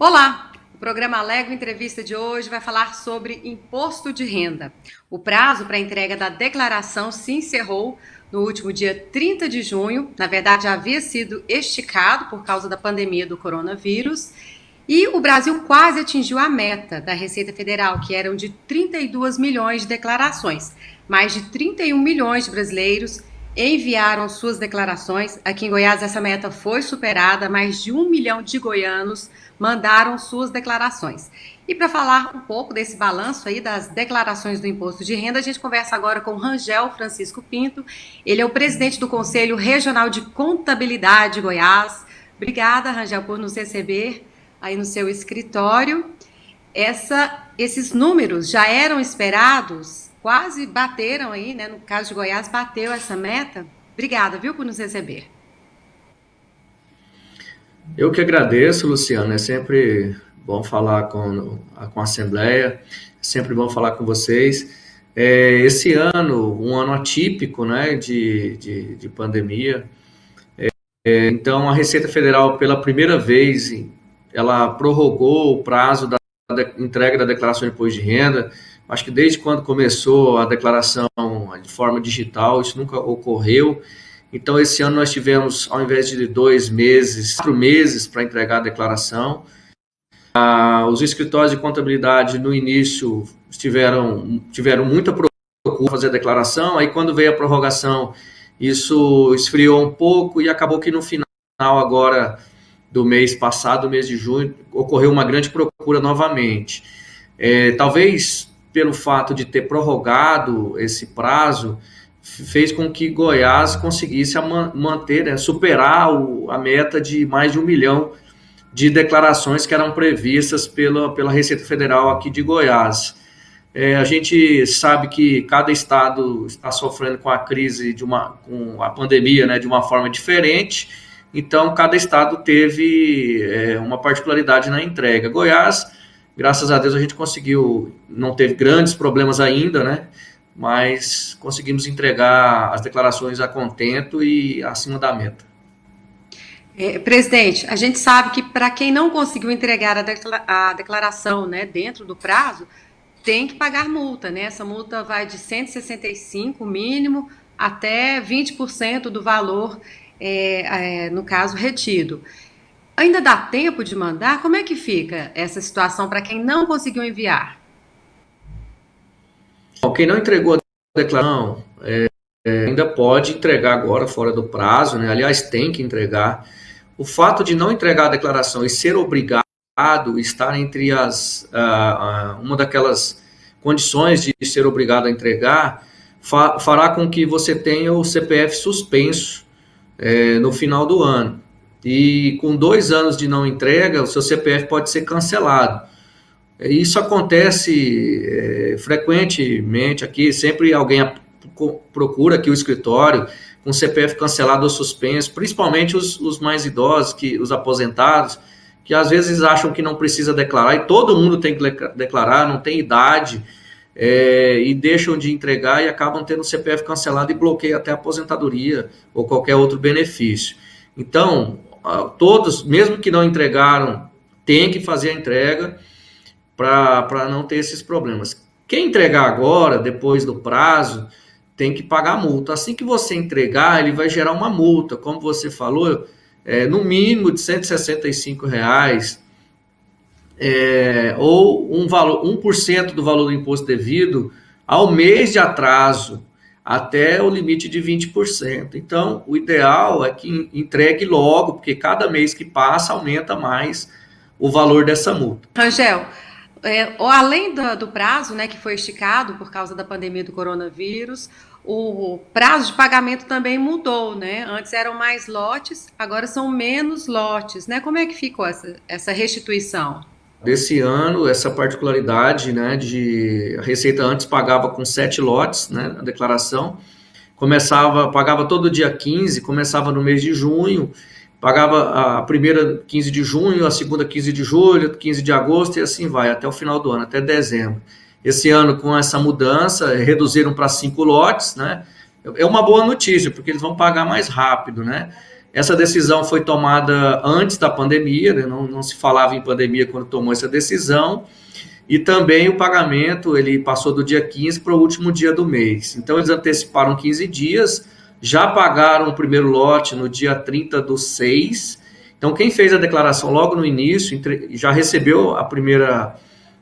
Olá! O programa Alego Entrevista de hoje vai falar sobre imposto de renda. O prazo para a entrega da declaração se encerrou no último dia 30 de junho. Na verdade, já havia sido esticado por causa da pandemia do coronavírus. E o Brasil quase atingiu a meta da Receita Federal, que eram de 32 milhões de declarações. Mais de 31 milhões de brasileiros enviaram suas declarações. Aqui em Goiás, essa meta foi superada. Mais de 1 milhão de goianos mandaram suas declarações. E para falar um pouco desse balanço aí das declarações do imposto de renda, a gente conversa agora com Rangel Francisco Pinto. Ele é o presidente do Conselho Regional de Contabilidade de Goiás. Obrigada, Rangel, por nos receber aí no seu escritório. Esses números já eram esperados, quase bateram aí, né? No caso de Goiás, bateu essa meta. Obrigada, viu, por nos receber. Eu que agradeço, Luciano. É sempre bom falar com a Assembleia, é sempre bom falar com vocês. Esse ano, um ano atípico, né, de pandemia. Então, a Receita Federal, pela primeira vez, ela prorrogou o prazo da entrega da declaração de imposto de renda. Acho que desde quando começou a declaração de forma digital, isso nunca ocorreu. Então, esse ano nós tivemos, ao invés de 2 meses, 4 meses para entregar a declaração. Os escritórios de contabilidade, no início, tiveram muita procura para fazer a declaração. Aí, quando veio a prorrogação, isso esfriou um pouco e acabou que no final, agora, do mês passado, mês de junho, ocorreu uma grande procura novamente. Talvez, pelo fato de ter prorrogado esse prazo, fez com que Goiás conseguisse manter, né, superar a meta de mais de 1 milhão de declarações que eram previstas pela Receita Federal aqui de Goiás. A gente sabe que cada estado está sofrendo com a crise, com a pandemia, né, de uma forma diferente, então cada estado teve uma particularidade na entrega. Goiás, graças a Deus, a gente conseguiu, não teve grandes problemas ainda, né? Mas conseguimos entregar as declarações a contento e acima da meta. Presidente, a gente sabe que para quem não conseguiu entregar a declaração, né, dentro do prazo, tem que pagar multa, né? Essa multa vai de 165 mínimo até 20% do valor, no caso, retido. Ainda dá tempo de mandar? Como é que fica essa situação para quem não conseguiu enviar? Bom, quem não entregou a declaração ainda pode entregar agora fora do prazo, né? Aliás, tem que entregar. O fato de não entregar a declaração e ser obrigado estar entre uma daquelas condições de ser obrigado a entregar fará com que você tenha o CPF suspenso no final do ano. E com 2 anos de não entrega, o seu CPF pode ser cancelado. Isso acontece frequentemente aqui, sempre alguém procura aqui o escritório com CPF cancelado ou suspenso, principalmente os mais idosos, os aposentados, que às vezes acham que não precisa declarar, e todo mundo tem que declarar, não tem idade, e deixam de entregar e acabam tendo o CPF cancelado e bloqueia até a aposentadoria ou qualquer outro benefício. Então, todos, mesmo que não entregaram, tem que fazer a entrega para não ter esses problemas. Quem entregar agora, depois do prazo, tem que pagar a multa. Assim que você entregar, ele vai gerar uma multa, como você falou, no mínimo de R$ 165, ou um valor, 1% do valor do imposto devido ao mês de atraso, até o limite de 20%. Então, o ideal é que entregue logo, porque cada mês que passa aumenta mais o valor dessa multa. Rangel, além do prazo, né, que foi esticado por causa da pandemia do coronavírus, o prazo de pagamento também mudou, né? Antes eram mais lotes, agora são menos lotes, né? Como é que ficou essa restituição? Desse ano, essa particularidade, né, a Receita antes pagava com 7 lotes, né, a declaração, pagava todo dia 15, começava no mês de junho, pagava a primeira 15 de junho, a segunda 15 de julho, 15 de agosto e assim vai, até o final do ano, até dezembro. Esse ano, com essa mudança, reduziram para 5 lotes, né? É uma boa notícia, porque eles vão pagar mais rápido, né? Essa decisão foi tomada antes da pandemia, né? Não se falava em pandemia quando tomou essa decisão, e também o pagamento ele passou do dia 15 para o último dia do mês. Então, eles anteciparam 15 dias, já pagaram o primeiro lote no dia 30/6. Então, quem fez a declaração logo no início, já recebeu a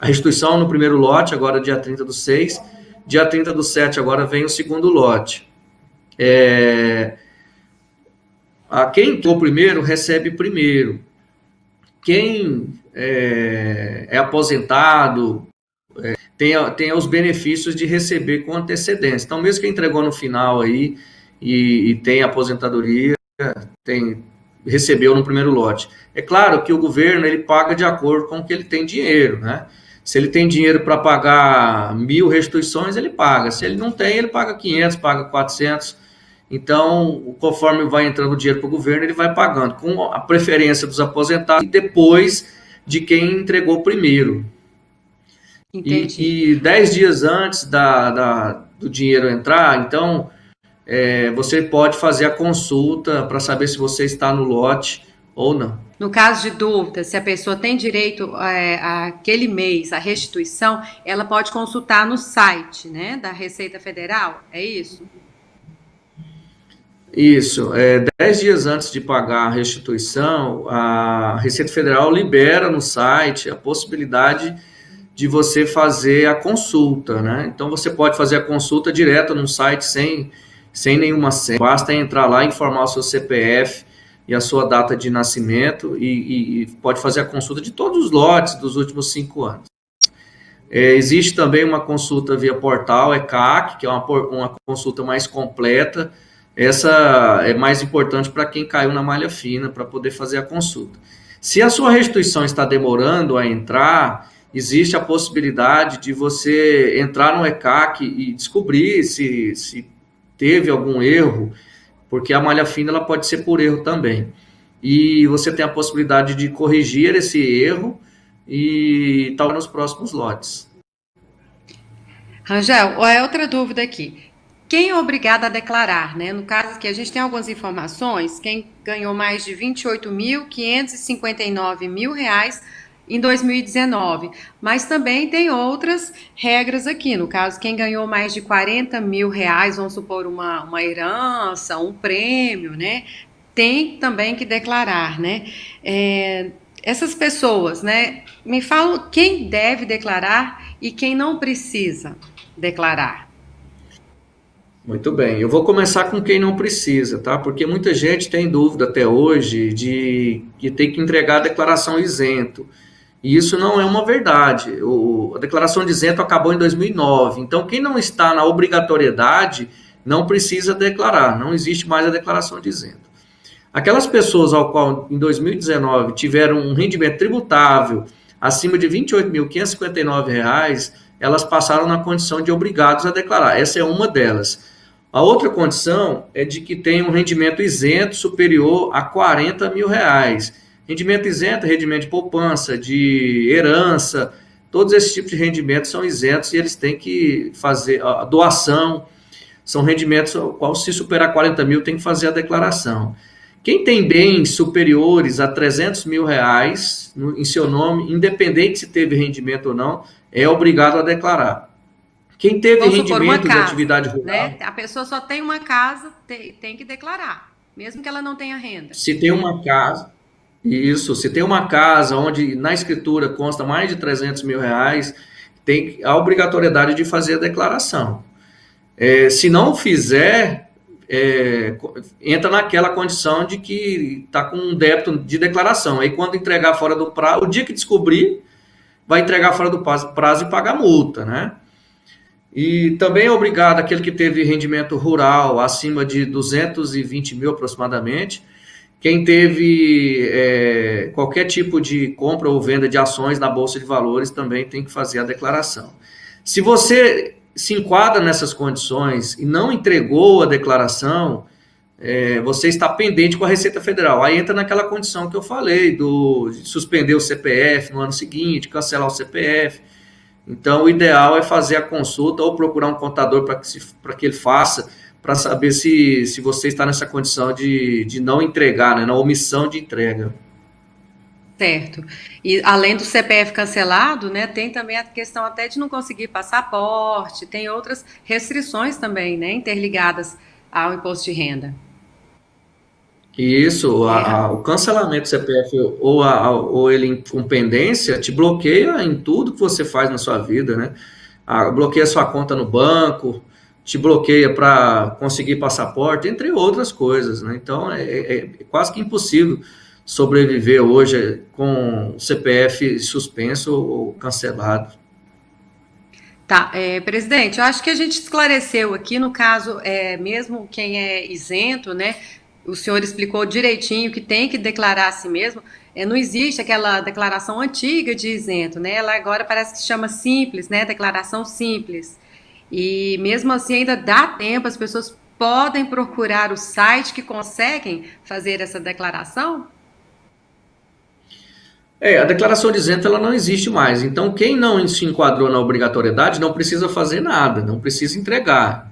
restituição no primeiro lote, agora dia 30/6. Dia 30/7 agora vem o segundo lote. Quem entrou primeiro, recebe primeiro. Quem é aposentado tem os benefícios de receber com antecedência. Então, mesmo que entregou no final aí e tem aposentadoria, recebeu no primeiro lote. É claro que o governo ele paga de acordo com o que ele tem dinheiro, né? Se ele tem dinheiro para pagar 1.000 restituições, ele paga. Se ele não tem, ele paga 500, paga 400. Então, conforme vai entrando o dinheiro para o governo, ele vai pagando, com a preferência dos aposentados e depois de quem entregou primeiro. E 10 dias antes do dinheiro entrar, então, você pode fazer a consulta para saber se você está no lote ou não. No caso de dúvida, se a pessoa tem direito àquele mês, à restituição, ela pode consultar no site, né, da Receita Federal, é isso? Isso, 10 dias antes de pagar a restituição, a Receita Federal libera no site a possibilidade de você fazer a consulta, né? Então, você pode fazer a consulta direto no site sem nenhuma senha, basta entrar lá, informar o seu CPF e a sua data de nascimento e pode fazer a consulta de todos os lotes dos últimos 5 anos. Existe também uma consulta via portal ECAC, que é uma consulta mais completa. Essa é mais importante para quem caiu na malha fina, para poder fazer a consulta. Se a sua restituição está demorando a entrar, existe a possibilidade de você entrar no ECAC e descobrir se teve algum erro, porque a malha fina ela pode ser por erro também. E você tem a possibilidade de corrigir esse erro e tal nos próximos lotes. Rangel, outra dúvida aqui. Quem é obrigado a declarar, né? No caso que a gente tem algumas informações, quem ganhou mais de R$ 28.559 em 2019, mas também tem outras regras aqui. No caso, quem ganhou mais de R$ 40.000, vamos supor uma herança, um prêmio, né? Tem também que declarar, né? Essas pessoas, né? Me falam quem deve declarar e quem não precisa declarar. Muito bem, eu vou começar com quem não precisa, tá? Porque muita gente tem dúvida até hoje de ter que entregar a declaração isento. E isso não é uma verdade. A declaração de isento acabou em 2009. Então, quem não está na obrigatoriedade não precisa declarar. Não existe mais a declaração de isento. Aquelas pessoas ao qual em 2019 tiveram um rendimento tributável acima de R$ 28.559, elas passaram na condição de obrigados a declarar. Essa é uma delas. A outra condição é de que tem um rendimento isento superior a R$ 40.000. Rendimento isento, rendimento de poupança, de herança, todos esses tipos de rendimentos são isentos e eles têm que fazer a doação, são rendimentos ao qual se superar 40 mil tem que fazer a declaração. Quem tem bens superiores a R$ 300.000 em seu nome, independente se teve rendimento ou não, é obrigado a declarar. Quem teve rendimento de atividade rural... Né? A pessoa só tem uma casa, tem que declarar, mesmo que ela não tenha renda. Se tem uma casa... Isso, se tem uma casa onde na escritura consta mais de R$ 300.000, tem a obrigatoriedade de fazer a declaração. Se não fizer, entra naquela condição de que está com um débito de declaração. Aí quando entregar fora do prazo, o dia que descobrir, vai entregar fora do prazo e pagar multa, né? E também é obrigado aquele que teve rendimento rural acima de 220 mil aproximadamente. Quem teve qualquer tipo de compra ou venda de ações na Bolsa de Valores também tem que fazer a declaração. Se você se enquadra nessas condições e não entregou a declaração, você está pendente com a Receita Federal. Aí entra naquela condição que eu falei, de suspender o CPF no ano seguinte, cancelar o CPF. Então, o ideal é fazer a consulta ou procurar um contador para que ele faça, para saber se você está nessa condição de não entregar, né, na omissão de entrega. Certo. E além do CPF cancelado, né, tem também a questão até de não conseguir passaporte, tem outras restrições também, né, interligadas ao imposto de renda. E isso, É, o cancelamento do CPF ou ele com pendência te bloqueia em tudo que você faz na sua vida, né? Bloqueia sua conta no banco, te bloqueia para conseguir passaporte, entre outras coisas, né? Então é quase que impossível sobreviver hoje com o CPF suspenso ou cancelado. tá, presidente, eu acho que a gente esclareceu aqui, no caso, mesmo quem é isento, né? O senhor explicou direitinho que tem que declarar a si mesmo. Não existe aquela declaração antiga de isento, né? Ela agora parece que se chama simples, né? Declaração simples. E mesmo assim ainda dá tempo, as pessoas podem procurar o site que conseguem fazer essa declaração? A declaração de isento ela não existe mais. Então, quem não se enquadrou na obrigatoriedade não precisa fazer nada, não precisa entregar.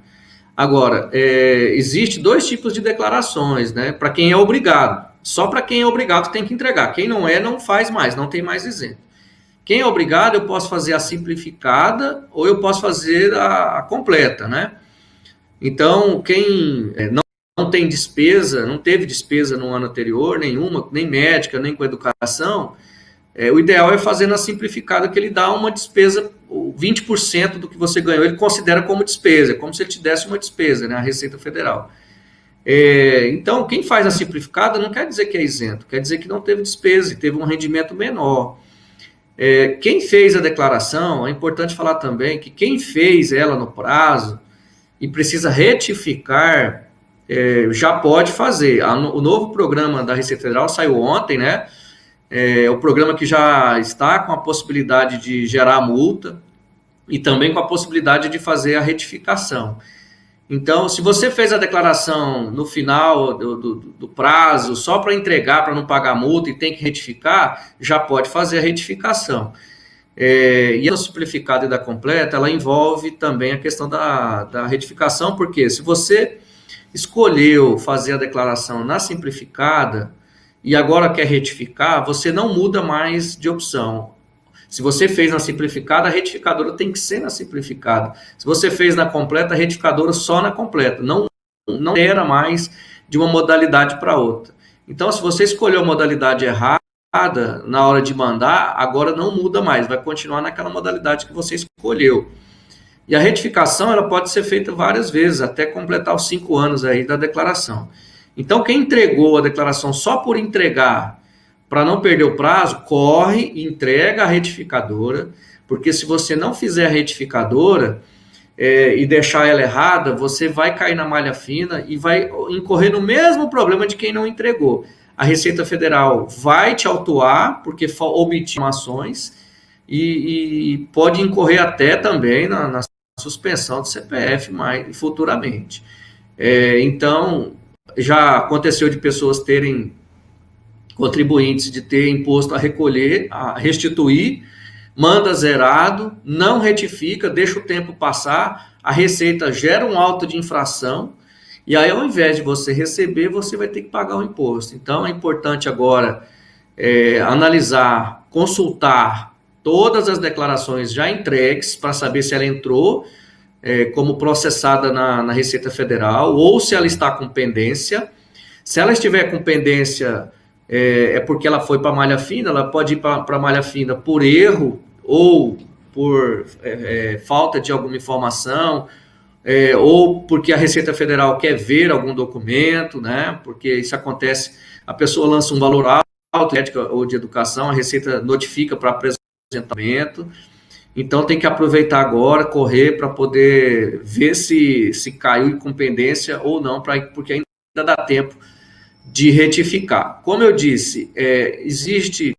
Agora, existe dois tipos de declarações, né? Para quem é obrigado. Só para quem é obrigado tem que entregar. Quem não é, não faz mais, não tem mais isento. Quem é obrigado, eu posso fazer a simplificada ou eu posso fazer a completa, né? Então, quem não tem despesa, não teve despesa no ano anterior, nenhuma, nem médica, nem com educação, o ideal é fazer na simplificada, que ele dá uma despesa, 20% do que você ganhou, ele considera como despesa, como se ele te desse uma despesa, né, a Receita Federal. Então, quem faz a simplificada não quer dizer que é isento, quer dizer que não teve despesa e teve um rendimento menor. Quem fez a declaração, é importante falar também que quem fez ela no prazo e precisa retificar, já pode fazer. O novo programa da Receita Federal saiu ontem, né? O programa que já está com a possibilidade de gerar multa e também com a possibilidade de fazer a retificação. Então, se você fez a declaração no final do prazo, só para entregar, para não pagar multa e tem que retificar, já pode fazer a retificação. E a simplificada e da completa, ela envolve também a questão da retificação, porque se você escolheu fazer a declaração na simplificada e agora quer retificar, você não muda mais de opção. Se você fez na simplificada, a retificadora tem que ser na simplificada. Se você fez na completa, a retificadora só na completa. Não era mais de uma modalidade para outra. Então, se você escolheu a modalidade errada na hora de mandar, agora não muda mais, vai continuar naquela modalidade que você escolheu. E a retificação ela pode ser feita várias vezes, até completar os 5 anos aí da declaração. Então, quem entregou a declaração só por entregar, para não perder o prazo, corre e entrega a retificadora, porque se você não fizer a retificadora e deixar ela errada, você vai cair na malha fina e vai incorrer no mesmo problema de quem não entregou. A Receita Federal vai te autuar, porque omitiu informações, e pode incorrer até também na suspensão do CPF futuramente. Então, já aconteceu de pessoas terem, contribuintes, de ter imposto a recolher, a restituir, manda zerado, não retifica, deixa o tempo passar, a Receita gera um auto de infração, e aí ao invés de você receber, você vai ter que pagar o imposto. Então é importante agora analisar, consultar todas as declarações já entregues para saber se ela entrou como processada na Receita Federal ou se ela está com pendência. Se ela estiver com pendência, porque ela foi para a malha fina, ela pode ir para a malha fina por erro ou por falta de alguma informação, ou porque a Receita Federal quer ver algum documento, né? Porque isso acontece, a pessoa lança um valor alto de ética ou de educação, a Receita notifica para apresentamento. Então tem que aproveitar agora, correr para poder ver se caiu com pendência ou não, porque ainda dá tempo de retificar. Como eu disse, existe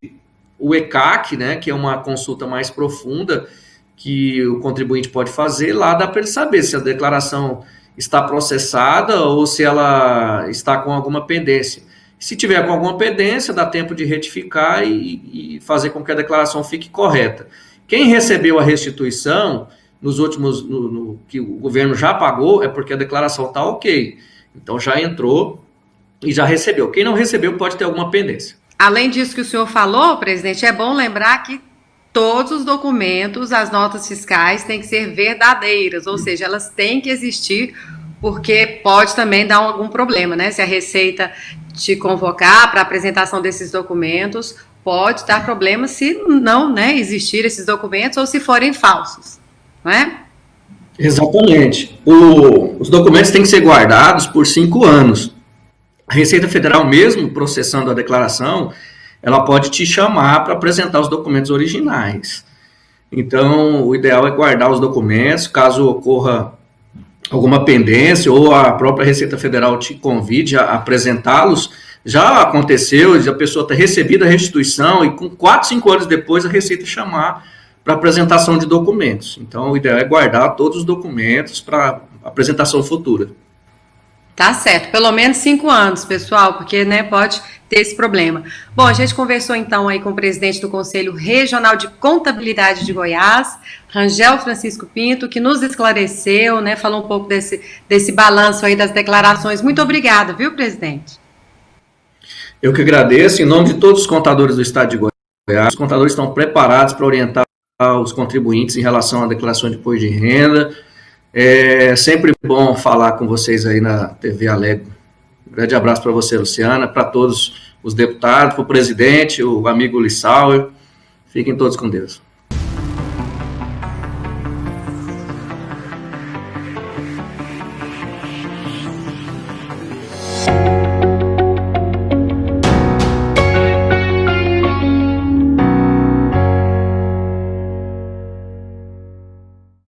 o ECAC, né, que é uma consulta mais profunda que o contribuinte pode fazer. Lá dá para ele saber se a declaração está processada ou se ela está com alguma pendência. Se tiver com alguma pendência, dá tempo de retificar e fazer com que a declaração fique correta. Quem recebeu a restituição, nos últimos, que o governo já pagou, é porque a declaração está ok. Então já entrou e já recebeu. Quem não recebeu pode ter alguma pendência. Além disso que o senhor falou, presidente, é bom lembrar que todos os documentos, as notas fiscais têm que ser verdadeiras, ou seja, elas têm que existir, porque pode também dar algum problema, né? Se a Receita te convocar para apresentação desses documentos, pode dar problema se não, né, existir esses documentos ou se forem falsos, não é? Exatamente. Os documentos têm que ser guardados por 5 anos. A Receita Federal, mesmo processando a declaração, ela pode te chamar para apresentar os documentos originais. Então, o ideal é guardar os documentos, caso ocorra alguma pendência ou a própria Receita Federal te convide a apresentá-los. Já aconteceu de a pessoa ter recebido a restituição e com 4, 5 anos depois a Receita chamar para apresentação de documentos. Então, o ideal é guardar todos os documentos para apresentação futura. Tá certo, pelo menos 5 anos, pessoal, porque, né, pode ter esse problema. Bom, a gente conversou então aí com o presidente do Conselho Regional de Contabilidade de Goiás, Rangel Francisco Pinto, que nos esclareceu, né, falou um pouco desse balanço aí das declarações. Muito obrigada, viu, presidente? Eu que agradeço, em nome de todos os contadores do estado de Goiás. Os contadores estão preparados para orientar os contribuintes em relação à declaração de imposto de renda. É sempre bom falar com vocês aí na TV Alegre. Um grande abraço para você, Luciana, para todos os deputados, para o presidente, o amigo Lissauer. Fiquem todos com Deus.